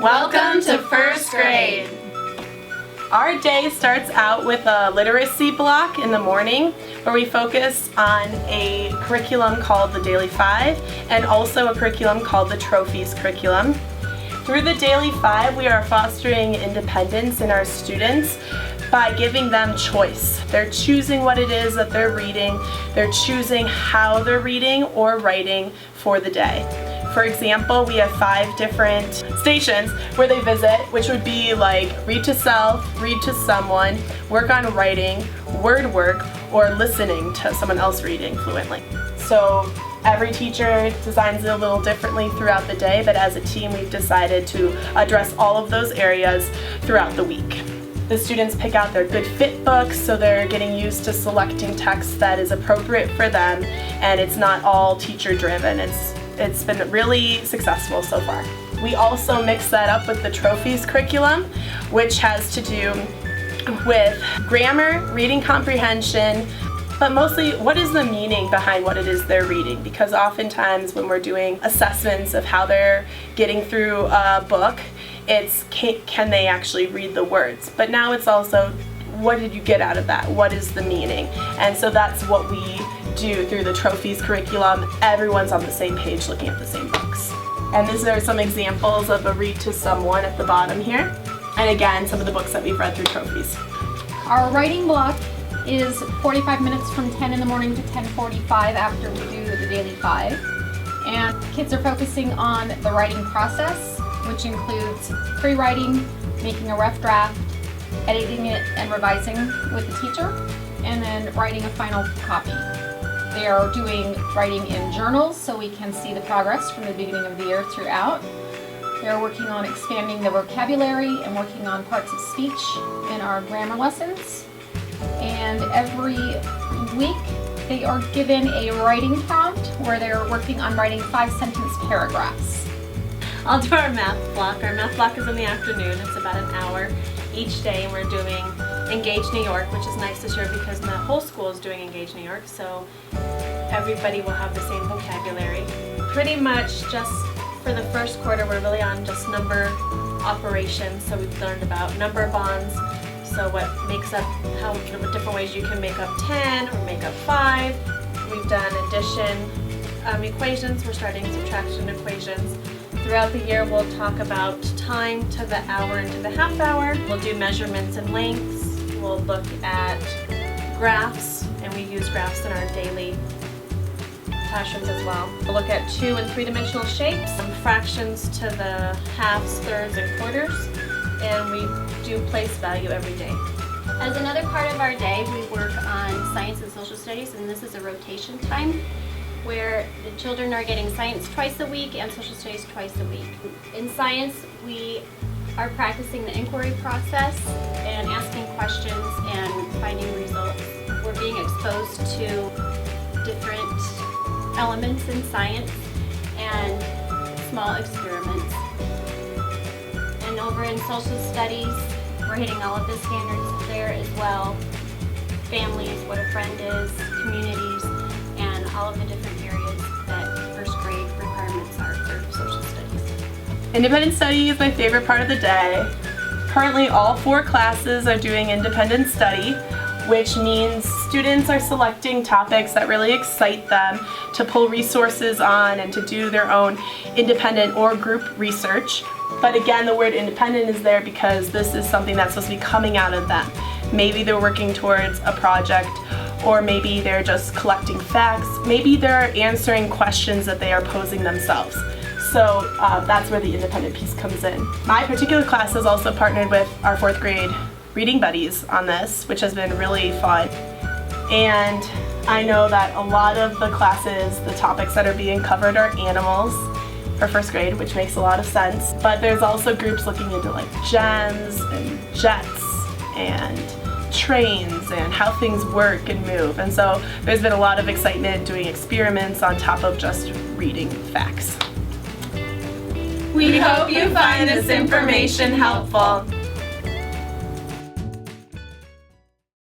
Welcome to first grade. Our day starts out with a literacy block in the morning where we focus on a curriculum called the Daily 5 and also a curriculum called the Trophies curriculum. Through the Daily 5, we are fostering independence in our students by giving them choice. They're choosing what it is that they're reading, they're choosing how they're reading or writing for the day. For example, we have 5 different stations where they visit, which would be like read to self, read to someone, work on writing, word work, or listening to someone else reading fluently. So every teacher designs it a little differently throughout the day, but as a team we've decided to address all of those areas throughout the week. The students pick out their good fit books, so they're getting used to selecting text that is appropriate for them, and it's not all teacher driven. It's been really successful so far. We also mix that up with the Trophies curriculum, which has to do with grammar, reading comprehension, but mostly what is the meaning behind what it is they're reading, because oftentimes when we're doing assessments of how they're getting through a book, it's can they actually read the words, but now it's also what did you get out of that, what is the meaning, and so that's what we do through the Trophies curriculum. Everyone's on the same page looking at the same books. And these are some examples of a read to someone at the bottom here, and again some of the books that we've read through Trophies. Our writing block is 45 minutes from 10 in the morning to 10:45 after we do the Daily 5. And kids are focusing on the writing process, which includes pre-writing, making a rough draft, editing it and revising with the teacher, and then writing a final copy. They are doing writing in journals so we can see the progress from the beginning of the year throughout. They're working on expanding the vocabulary and working on parts of speech in our grammar lessons. And every week they are given a writing prompt where they're working on writing 5-sentence paragraphs. I'll do our math block. Our math block is in the afternoon. It's about an hour each day, and we're doing Engage New York, which is nice this year because the whole school is doing Engage New York, so everybody will have the same vocabulary. Pretty much just for the first quarter, we're really on just number operations, so we've learned about number bonds, so what makes up, how different ways you can make up 10 or make up 5. We've done addition equations, we're starting subtraction equations. Throughout the year we'll talk about time to the hour and to the half hour. We'll do measurements and lengths. We'll look at graphs, and we use graphs in our daily classrooms as well. We'll look at 2- and 3-dimensional shapes, fractions to the halves, thirds, and quarters, and we do place value every day. As another part of our day, we work on science and social studies, and this is a rotation time where the children are getting science twice a week and social studies twice a week. In science, we are practicing the inquiry process and asking questions and finding results. We're being exposed to different elements in science and small experiments. And over in social studies, we're hitting all of the standards there as well. Families, what a friend is, communities, and all of the different areas that first grade requirements are for social studies. Independent study is my favorite part of the day. Currently all 4 classes are doing independent study, which means students are selecting topics that really excite them to pull resources on and to do their own independent or group research. But again, the word independent is there because this is something that's supposed to be coming out of them. Maybe they're working towards a project, or maybe they're just collecting facts. Maybe they're answering questions that they are posing themselves. So that's where the independent piece comes in. My particular class has also partnered with our 4th grade reading buddies on this, which has been really fun. And I know that a lot of the classes, the topics that are being covered are animals for first grade, which makes a lot of sense. But there's also groups looking into like gems and jets and trains and how things work and move. And so there's been a lot of excitement doing experiments on top of just reading facts. We hope you find this information helpful.